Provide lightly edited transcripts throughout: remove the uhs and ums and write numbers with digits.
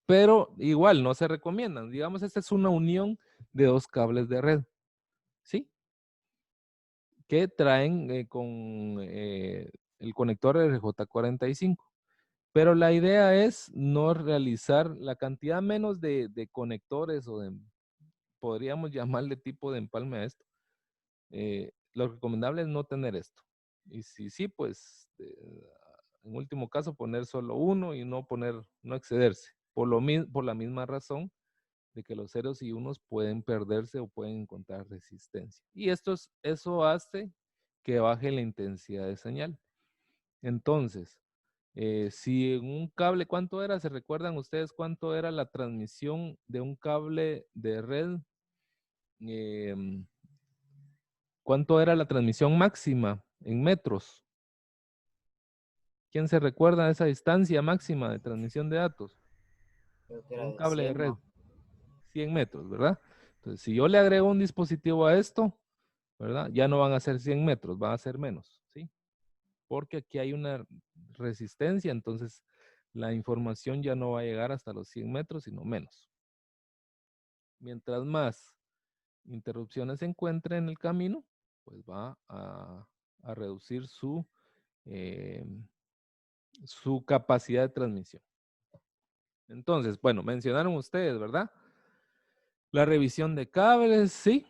pero igual no se recomiendan. Digamos, esta es una unión de dos cables de red, ¿sí? Que traen con el conector RJ45. Pero la idea es no realizar la cantidad menos de conectores o de, podríamos llamarle tipo de empalme a esto. Lo recomendable es no tener esto. Y si sí, pues en último caso poner solo uno y no no excederse. Por la misma razón de que los ceros y unos pueden perderse o pueden encontrar resistencia. Y eso hace que baje la intensidad de señal. Entonces, si en un cable, ¿cuánto era? ¿Se recuerdan ustedes cuánto era la transmisión de un cable de red? Em, ¿Cuánto era la transmisión máxima en metros? ¿Quién se recuerda de esa distancia máxima de transmisión de datos? Creo que De era un de cable de 100, red. ¿no? 100 metros, ¿verdad? Entonces, si yo le agrego un dispositivo a esto, ¿verdad? Ya no van a ser 100 metros, van a ser menos, ¿sí? Porque aquí hay una resistencia, entonces la información ya no va a llegar hasta los 100 metros, sino menos. Mientras más interrupciones se encuentre en el camino, pues va a reducir eh, su capacidad de transmisión. Entonces, bueno, mencionaron ustedes, ¿verdad? La revisión de cables, sí.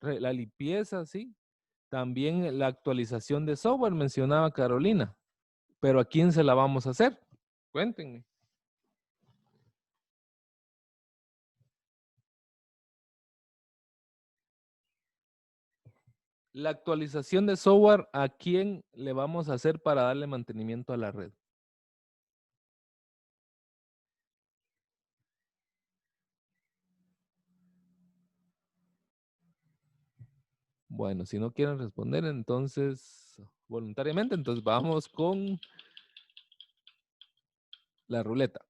La limpieza, sí. También la actualización de software, mencionaba Carolina. Pero ¿a quién se la vamos a hacer? Cuéntenme. La actualización de software, ¿a quién le vamos a hacer para darle mantenimiento a la red? Bueno, si no quieren responder, entonces, voluntariamente, entonces vamos con la ruleta.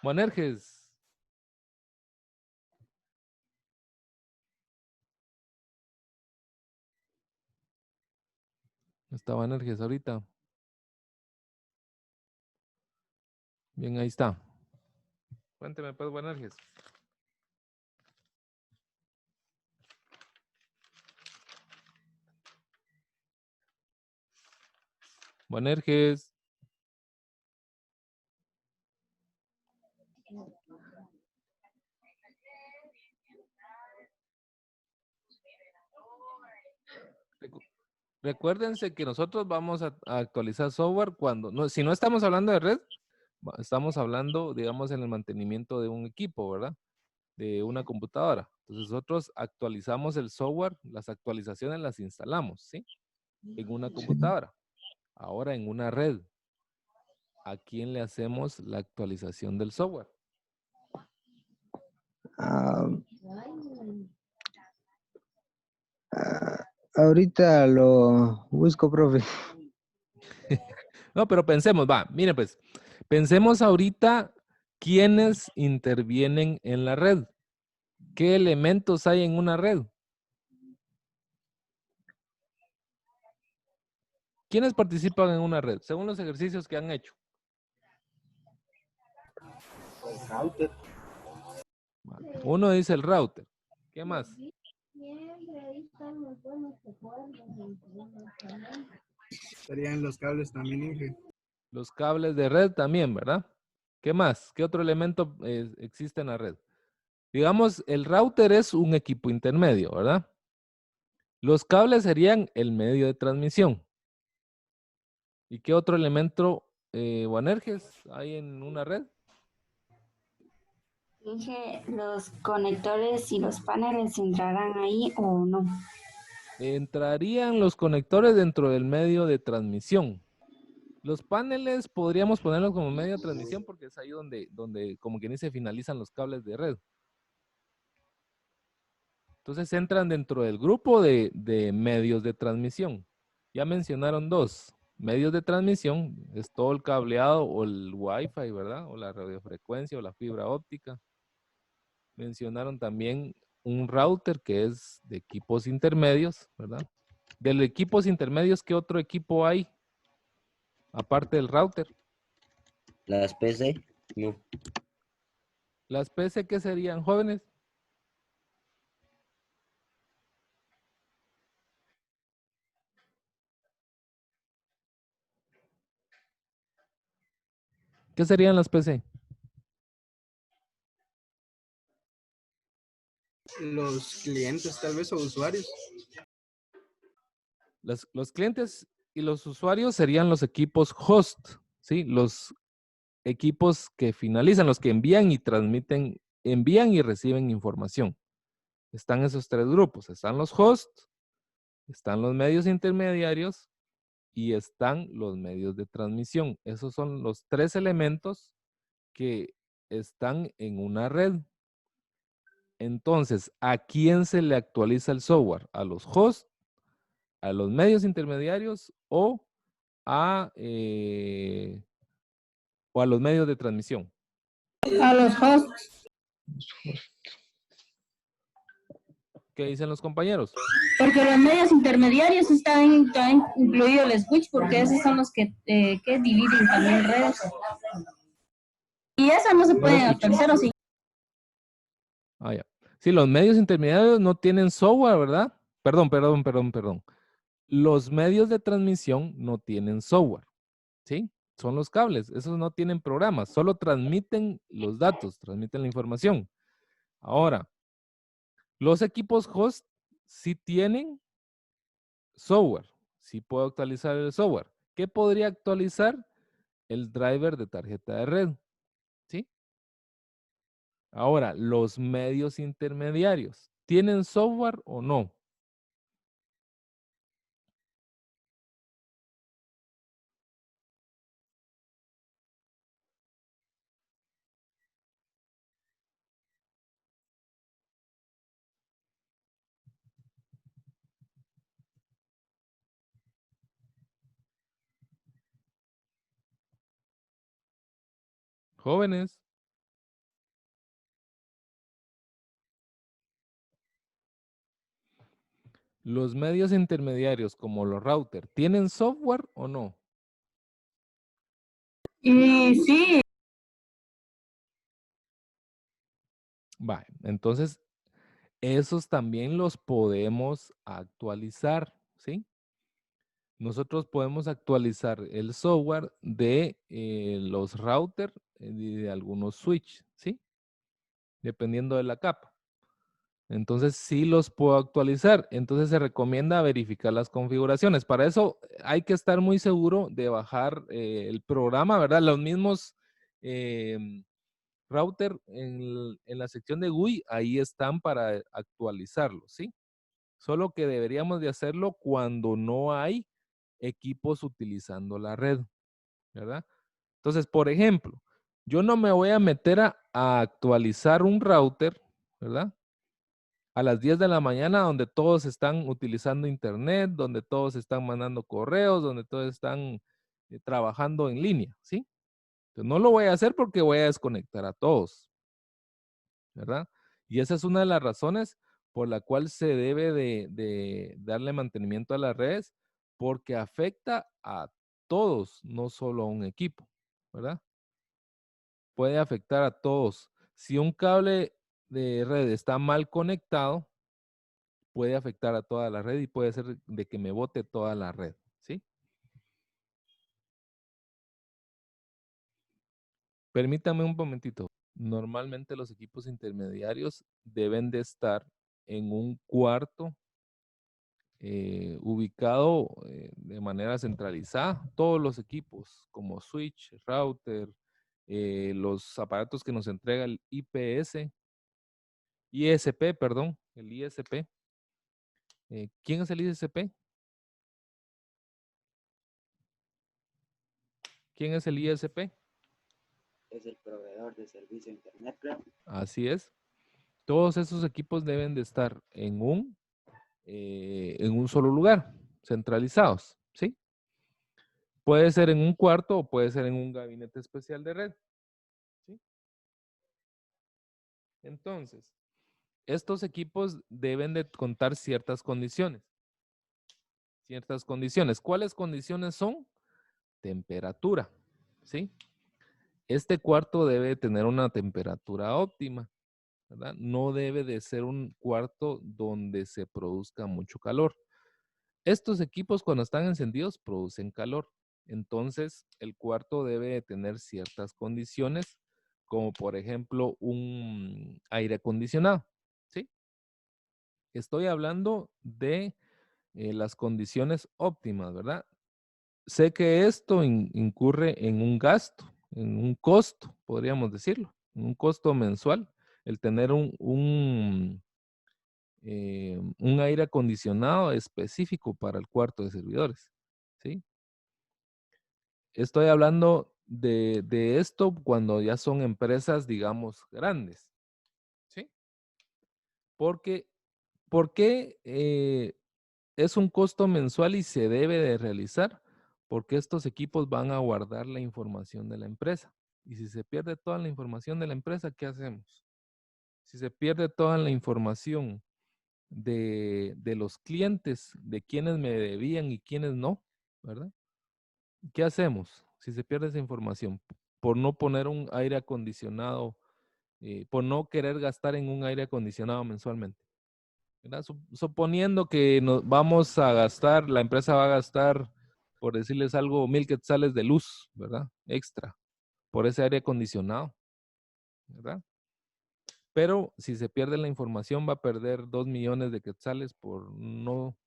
Boanerges. Está Boanerges ahorita. Bien, ahí está. Cuénteme pues, Boanerges. Boanerges. Recuérdense que nosotros vamos a actualizar software cuando, no, si no estamos hablando de red, estamos hablando, digamos, en el mantenimiento de un equipo, ¿verdad? De una computadora. Entonces nosotros actualizamos el software, las actualizaciones las instalamos, ¿sí? En una Sí. computadora. Ahora en una red. ¿A quién le hacemos la actualización del software? Ah, ahorita lo busco, profe. No, pero pensemos, va, mire pues, pensemos ahorita quiénes intervienen en la red. ¿Qué elementos hay en una red? ¿Quiénes participan en una red? Según los ejercicios que han hecho. El router. Uno dice el router. ¿Qué más? Estarían los cables también, Inge. Los cables de red también, ¿verdad? ¿Qué más? ¿Qué otro elemento existe en la red? Digamos, el router es un equipo intermedio, ¿verdad? Los cables serían el medio de transmisión. ¿Y qué otro elemento, Boanerges, hay en una red? Dije, ¿los conectores y los paneles entrarán ahí o no? Entrarían los conectores dentro del medio de transmisión. Los paneles podríamos ponerlos como medio de transmisión porque es ahí donde como quien dice, finalizan los cables de red. Entonces entran dentro del grupo de medios de transmisión. Ya mencionaron dos. Medios de transmisión es todo el cableado o el Wi-Fi, ¿verdad? O la radiofrecuencia o la fibra óptica. Mencionaron también un router que es de equipos intermedios, ¿verdad? De los equipos intermedios, ¿qué otro equipo hay? Aparte del router. Las PC, no. Las PC, ¿qué serían, jóvenes? ¿Qué serían las PC? Los clientes tal vez o usuarios. Los clientes y los usuarios serían los equipos host, ¿sí? Los equipos que finalizan, los que envían y transmiten, envían y reciben información. Están esos tres grupos. Están los hosts, están los medios intermediarios y están los medios de transmisión. Esos son los tres elementos que están en una red. Entonces, ¿a quién se le actualiza el software? ¿A los hosts, a los medios intermediarios o a los medios de transmisión? A los hosts, ¿Qué dicen los compañeros? porque los medios intermediarios están incluidos el switch, porque esos son los que dividen también redes. Y esas no se pueden escuché. actualizar, ¿o sí? Ah, ya. Sí, los medios intermediarios no tienen software, ¿verdad? Perdón. Los medios de transmisión no tienen software, ¿sí? Son los cables, esos no tienen programas, solo transmiten los datos, transmiten la información. Ahora, los equipos host sí tienen software, sí puedo actualizar el software. ¿Qué podría actualizar? El driver de tarjeta de red, ¿sí? Ahora, los medios intermediarios, ¿tienen software o no? Jóvenes, los medios intermediarios como los routers, ¿tienen software o no? Y sí, Vale, entonces esos también los podemos actualizar, ¿sí? Nosotros podemos actualizar el software de los routers y de algunos switch, ¿sí? Dependiendo de la capa. Entonces sí los puedo actualizar. Entonces se recomienda verificar las configuraciones. Para eso hay que estar muy seguro de bajar el programa, ¿verdad? Los mismos router en la sección de GUI, ahí están para actualizarlo, ¿sí? Solo que deberíamos de hacerlo cuando no hay equipos utilizando la red, ¿verdad? Entonces, por ejemplo, yo no me voy a meter a actualizar un router, ¿verdad? A las 10 de la mañana donde todos están utilizando internet, donde todos están mandando correos, donde todos están trabajando en línea, ¿sí? Entonces, no lo voy a hacer porque voy a desconectar a todos, ¿verdad? Y esa es una de las razones por la cual se debe de darle mantenimiento a las redes, porque afecta a todos, no solo a un equipo, ¿verdad? Puede afectar a todos. Si un cable de red está mal conectado, puede afectar a toda la red y puede ser de que me bote toda la red, ¿sí? Permítame un momentito. Normalmente los equipos intermediarios deben de estar en un cuarto ubicado de manera centralizada, todos los equipos como switch, router, los aparatos que nos entrega el ISP, perdón, el ISP. ¿Quién es el ISP? ¿Quién es el ISP? Es el proveedor de servicio de internet, creo. Así es. Todos esos equipos deben de estar en un solo lugar, centralizados, ¿sí? Puede ser en un cuarto o puede ser en un gabinete especial de red, ¿sí? Entonces, estos equipos deben de contar ciertas condiciones. Ciertas condiciones. ¿Cuáles condiciones son? Temperatura, ¿sí? Este cuarto debe tener una temperatura óptima, ¿verdad? No debe de ser un cuarto donde se produzca mucho calor. Estos equipos cuando están encendidos producen calor. Entonces, el cuarto debe de tener ciertas condiciones, como por ejemplo un aire acondicionado, ¿sí? Estoy hablando de las condiciones óptimas, ¿verdad? Sé que esto incurre en un gasto, en un costo, podríamos decirlo, en un costo mensual, el tener un aire acondicionado específico para el cuarto de servidores, ¿sí? Estoy hablando de esto cuando ya son empresas, digamos, grandes, ¿sí? Porque, ¿por qué es un costo mensual y se debe de realizar? Porque estos equipos van a guardar la información de la empresa. Y si se pierde toda la información de la empresa, ¿qué hacemos? Si se pierde toda la información de los clientes, de quienes me debían y quienes no, ¿verdad? ¿Qué hacemos si se pierde esa información? Por no poner un aire acondicionado, por no querer gastar en un aire acondicionado mensualmente, ¿verdad? Suponiendo que nos vamos a gastar, la empresa va a gastar, por decirles algo, 1,000 quetzales de luz, ¿verdad? Extra, por ese aire acondicionado, ¿verdad? Pero si se pierde la información, va a perder 2 millones de quetzales por no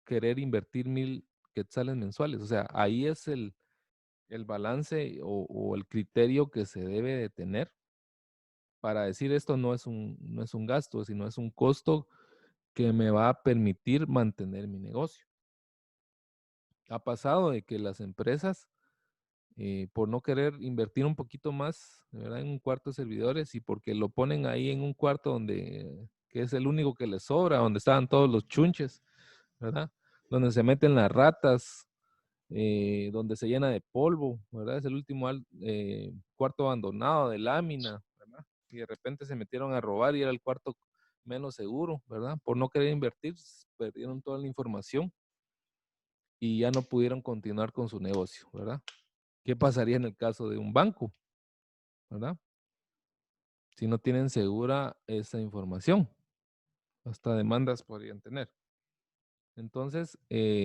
querer invertir 1,000 quetzales mensuales. O sea, ahí es el balance o el criterio que se debe de tener para decir esto no es un gasto, sino es un costo que me va a permitir mantener mi negocio. Ha pasado de que las empresas, por no querer invertir un poquito más, ¿verdad? En un cuarto de servidores y porque lo ponen ahí en un cuarto que es el único que les sobra, donde estaban todos los chunches, ¿verdad? Donde se meten las ratas, donde se llena de polvo, ¿verdad? Es el último cuarto abandonado de lámina, ¿verdad? Y de repente se metieron a robar y era el cuarto menos seguro, ¿verdad? Por no querer invertir, perdieron toda la información y ya no pudieron continuar con su negocio, ¿verdad? ¿Qué pasaría en el caso de un banco, ¿verdad? Si no tienen segura esa información, hasta demandas podrían tener. Entonces,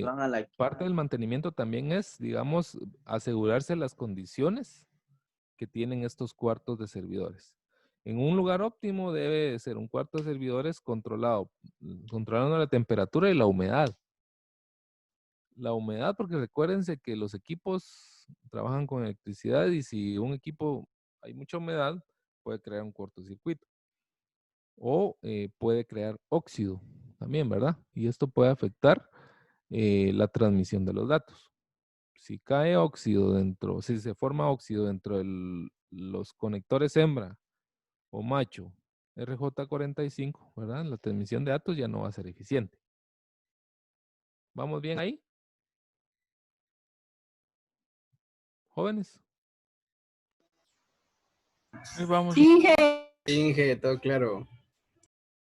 Van a la parte del mantenimiento también es, digamos, asegurarse las condiciones que tienen estos cuartos de servidores. En un lugar óptimo debe ser un cuarto de servidores controlando la temperatura y la humedad. La humedad, porque recuérdense que los equipos trabajan con electricidad y si un equipo hay mucha humedad, puede crear un cortocircuito o puede crear óxido también, ¿verdad? Y esto puede afectar la transmisión de los datos. Si cae óxido dentro, si se forma óxido dentro de los conectores hembra o macho RJ45, ¿verdad? La transmisión de datos ya no va a ser eficiente. ¿Vamos bien ahí? Jóvenes. Ahí vamos. Sí, Inge. Inge, todo claro.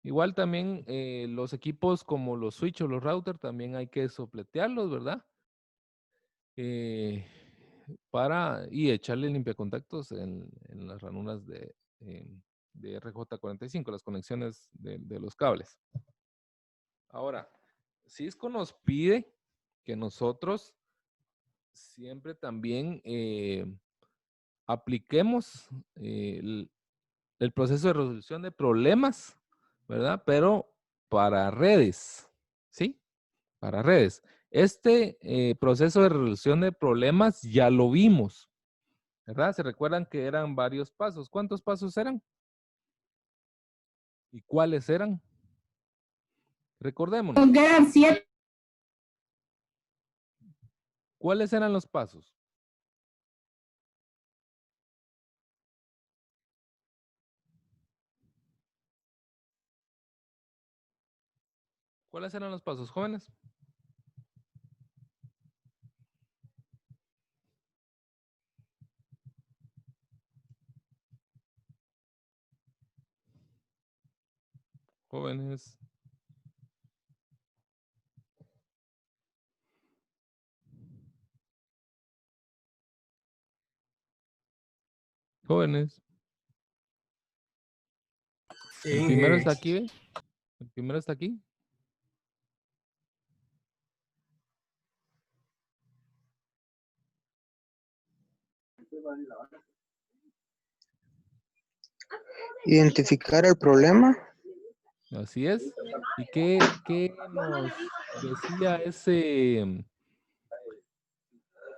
Igual también los equipos como los switch o los router también hay que sopletearlos, ¿verdad? Y echarle limpiacontactos en las ranuras de RJ45, las conexiones de los cables. Ahora, Cisco nos pide que nosotros siempre también apliquemos el proceso de resolución de problemas, ¿verdad? Pero para redes, ¿sí? Para redes. Este proceso de resolución de problemas ya lo vimos, ¿verdad? ¿Se recuerdan que eran varios pasos? ¿Cuántos pasos eran? ¿Y cuáles eran? Recordémonos. Quedan 7. ¿Cuáles eran los pasos? ¿Cuáles eran los pasos, jóvenes? Jóvenes. Jóvenes. El primero está aquí, ¿ve? El primero está aquí. Identificar el problema. Así es. ¿Y qué nos decía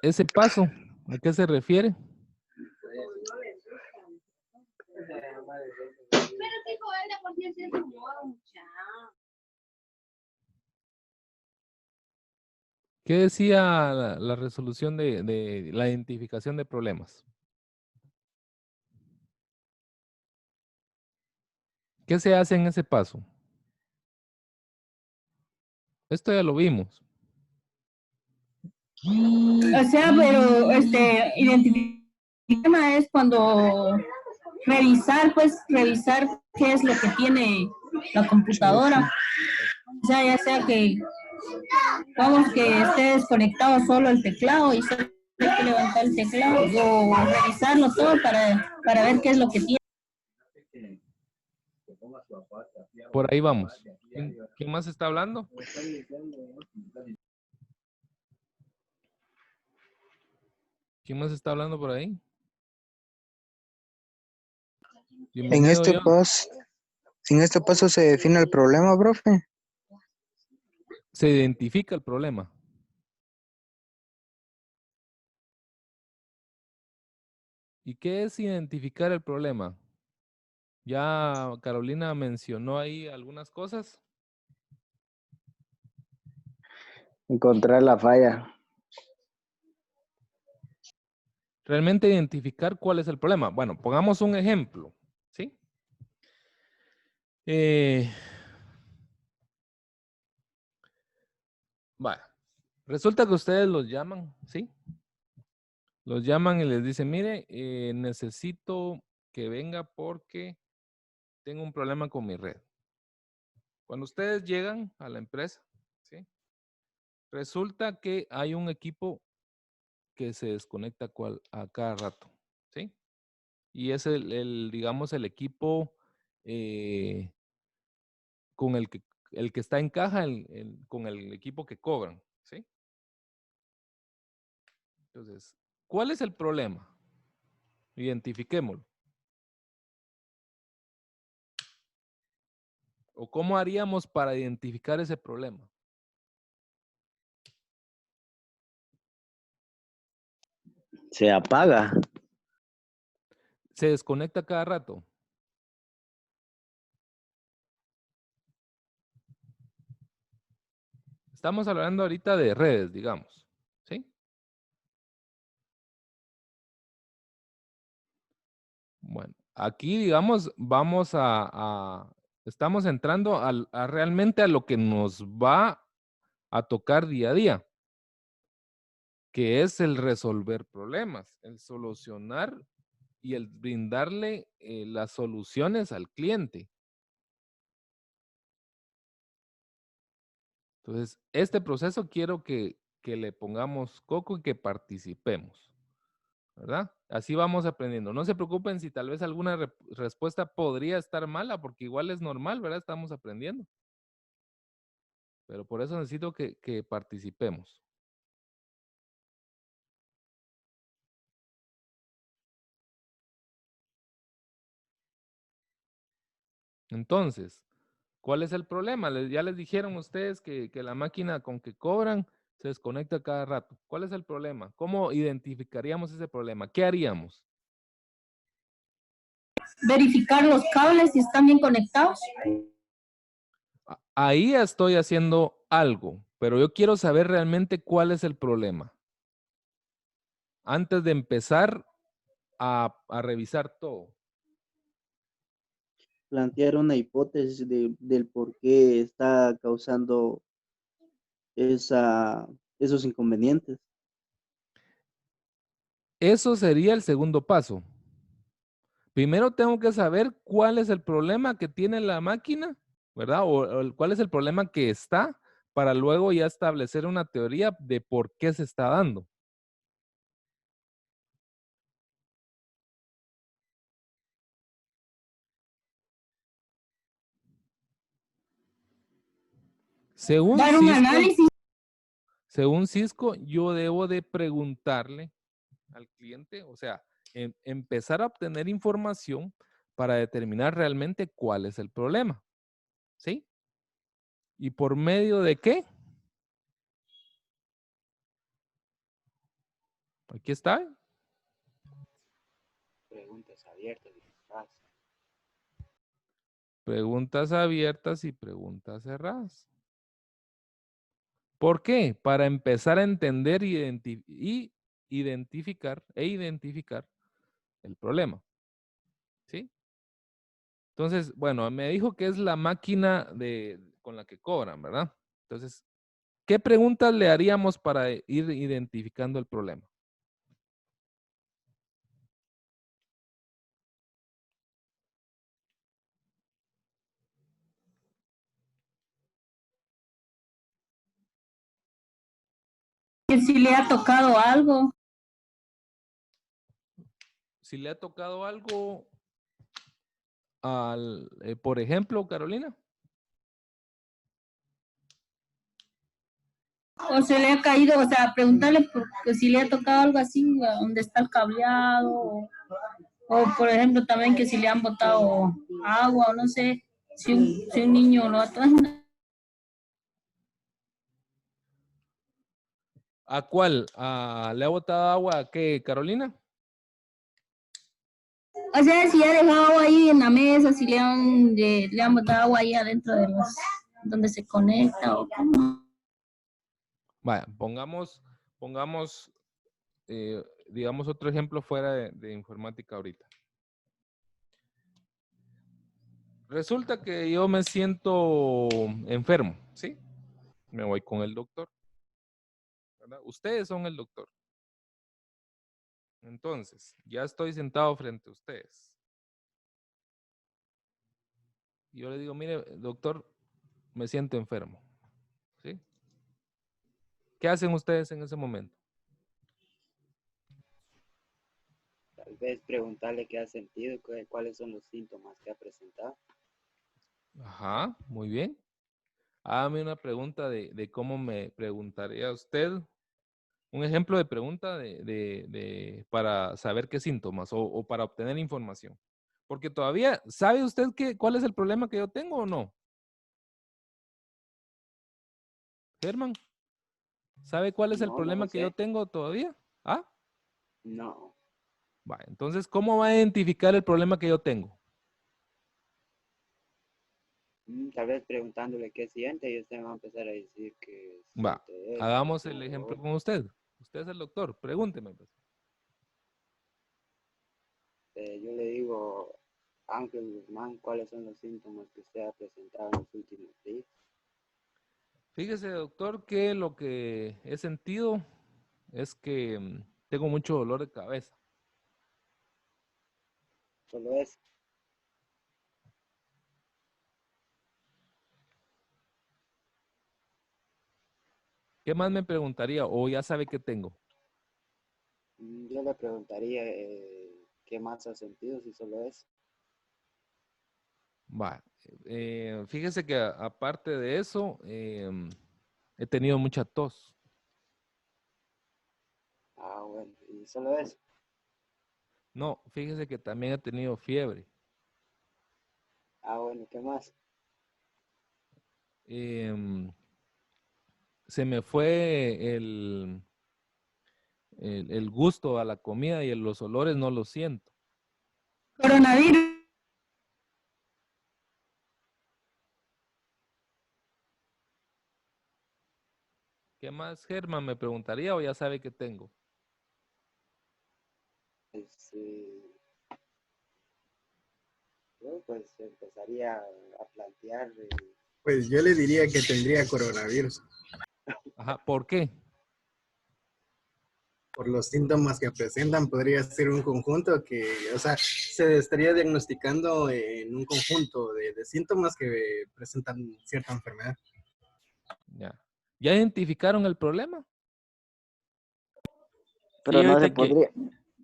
ese paso? ¿A qué se refiere? ¿Qué decía la resolución de la identificación de problemas? ¿Qué se hace en ese paso? Esto ya lo vimos. O sea, pero identificar el tema es cuando revisar qué es lo que tiene la computadora. O sea, ya sea que vamos que esté desconectado solo el teclado y solo hay que levantar el teclado o revisarlo todo para ver qué es lo que tiene. Por ahí vamos. ¿Quién más está hablando? ¿Quién más está hablando por ahí? En Bienvenido, este paso se define el problema, profe. Se identifica el problema. ¿Y qué es identificar el problema? Ya Carolina mencionó ahí algunas cosas. Encontrar la falla. Realmente identificar cuál es el problema. Bueno, pongamos un ejemplo, ¿sí? Bueno, resulta que ustedes los llaman, ¿sí? Los llaman y les dicen, mire, necesito que venga porque tengo un problema con mi red. Cuando ustedes llegan a la empresa, ¿sí? Resulta que hay un equipo que se desconecta a cada rato, ¿sí? Y es digamos, el equipo con el que está en caja con el equipo que cobran, ¿sí? Entonces, ¿cuál es el problema? Identifiquémoslo. ¿O cómo haríamos para identificar ese problema? Se apaga. Se desconecta cada rato. Estamos hablando ahorita de redes, digamos, ¿sí? Bueno, aquí, digamos, estamos entrando realmente a lo que nos va a tocar día a día, que es el resolver problemas, el solucionar y el brindarle las soluciones al cliente. Entonces, este proceso quiero que le pongamos coco y que participemos, ¿verdad? Así vamos aprendiendo. No se preocupen si tal vez alguna respuesta podría estar mala, porque igual es normal, ¿verdad? Estamos aprendiendo. Pero por eso necesito que participemos. Entonces, ¿cuál es el problema? Ya les dijeron ustedes que la máquina con que cobran se desconecta cada rato. ¿Cuál es el problema? ¿Cómo identificaríamos ese problema? ¿Qué haríamos? Verificar los cables si están bien conectados. Ahí estoy haciendo algo, pero yo quiero saber realmente cuál es el problema. Antes de empezar a revisar todo. Plantear una hipótesis del por qué está causando esos inconvenientes. Eso sería el segundo paso. Primero tengo que saber cuál es el problema que tiene la máquina ¿verdad? ¿Cuál es el problema que está para luego ya establecer una teoría de por qué se está dando? Según Dar un Cisco, análisis. según Cisco, yo debo de preguntarle al cliente, o sea, empezar a obtener información para determinar realmente cuál es el problema. ¿Sí? ¿Y por medio de qué? Aquí está. Preguntas abiertas y cerradas. Preguntas abiertas y preguntas cerradas. ¿Por qué? Para empezar a entender y identificar el problema. ¿Sí? Entonces, bueno, me dijo que es la máquina con la que cobran, ¿verdad? Entonces, ¿qué preguntas le haríamos para ir identificando el problema? Que si le ha tocado algo. Si le ha tocado algo por ejemplo, Carolina. O se le ha caído, o sea, preguntarle si le ha tocado algo así, dónde está el cableado, o por ejemplo también que si le han botado agua, o no sé, si un niño lo ha tocado. ¿A cuál? ¿Le ha botado agua a qué, Carolina? O sea, si ha dejado agua ahí en la mesa, si le han botado agua ahí adentro de donde se conecta, o cómo. Vaya, pongamos, digamos, otro ejemplo fuera de informática ahorita. Resulta que yo me siento enfermo, ¿sí? Me voy con el doctor, ¿verdad? Ustedes son el doctor. Entonces, ya estoy sentado frente a ustedes. Y yo le digo, mire, doctor, me siento enfermo, ¿sí? ¿Qué hacen ustedes en ese momento? Tal vez preguntarle qué ha sentido, cuáles son los síntomas que ha presentado. Ajá, muy bien. Hágame una pregunta de cómo me preguntaría usted. Un ejemplo de pregunta para saber qué síntomas o para obtener información. Porque todavía, ¿sabe usted cuál es el problema que yo tengo o no? Germán, ¿sabe cuál es el No, no lo problema que yo sé. tengo todavía? ¿Ah? No. Va, entonces, ¿cómo va a identificar el problema que yo tengo? Tal vez preguntándole qué siente y usted va a empezar a decir que Va, siente esto, hagamos el no, lo ejemplo otro. con usted. Usted es el doctor, pregúnteme, pues. Yo le digo, Ángel Guzmán, ¿cuáles son los síntomas que usted ha presentado en los últimos días? Fíjese, doctor, que lo que he sentido es que tengo mucho dolor de cabeza. Solo es. ¿Qué más me preguntaría? O ya sabe qué tengo. Yo le preguntaría qué más ha sentido, si solo es. Va, fíjese que aparte de eso, he tenido mucha tos. Ah, bueno, y solo es. No, fíjese que también he tenido fiebre. Ah, bueno, ¿qué más? Se me fue el gusto a la comida y los olores no los siento. Coronavirus. ¿Qué más, Germán? Me preguntaría o ya sabe qué tengo. Yo pues empezaría a plantear. Pues yo le diría que tendría coronavirus. Ajá, ¿por qué? por los síntomas que presentan, podría ser un conjunto que, o sea, se estaría diagnosticando en un conjunto de síntomas que presentan cierta enfermedad. Ya. ¿Ya identificaron el problema? Pero Sí, no se ahorita que, podría,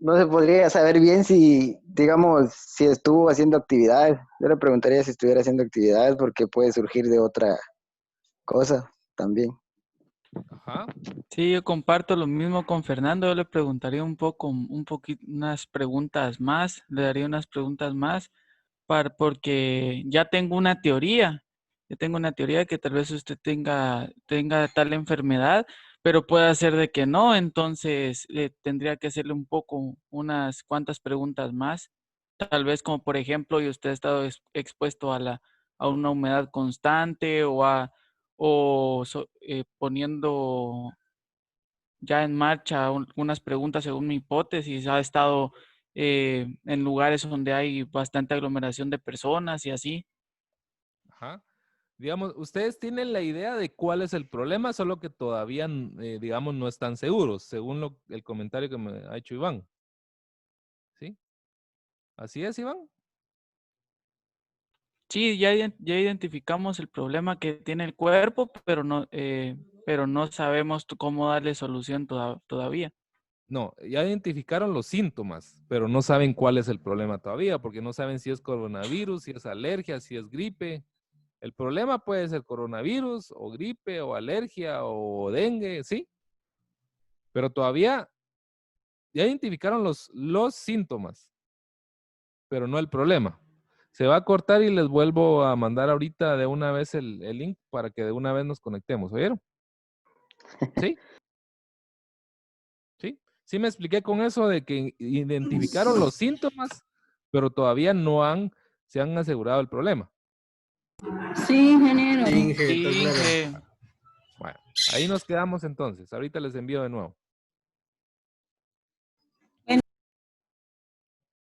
no se podría saber bien si, digamos, si estuvo haciendo actividades. Yo le preguntaría si estuviera haciendo actividades porque puede surgir de otra cosa también. Ajá. sí, yo comparto lo mismo con Fernando. Yo le preguntaría un poquito, unas preguntas más, le daría unas preguntas más, porque ya tengo una teoría. Yo tengo una teoría que tal vez usted tenga tal enfermedad, pero puede ser de que no. Entonces, tendría que hacerle unas cuantas preguntas más. Tal vez como por ejemplo, y usted ha estado expuesto a una humedad constante poniendo ya en marcha unas preguntas según mi hipótesis. Ha estado en lugares donde hay bastante aglomeración de personas y así. Ajá. Digamos, ustedes tienen la idea de cuál es el problema, solo que todavía, digamos, no están seguros, según el comentario que me ha hecho Iván. ¿Sí? ¿Así es, Iván? Sí, ya identificamos el problema que tiene el cuerpo, pero no sabemos cómo darle solución todavía. No, ya identificaron los síntomas, pero no saben cuál es el problema todavía, porque no saben si es coronavirus, si es alergia, si es gripe. El problema puede ser coronavirus, o gripe, o alergia, o dengue, ¿sí? Pero todavía ya identificaron los síntomas, pero no el problema. Se va a cortar y les vuelvo a mandar ahorita de una vez el link para que de una vez nos conectemos, ¿oyeron? ¿Sí? ¿Sí? Sí me expliqué con eso de que identificaron los síntomas, pero todavía se han asegurado el problema. Sí, ingeniero. Inge, está Sí, claro. Inge. Bueno, ahí nos quedamos entonces. Ahorita les envío de nuevo.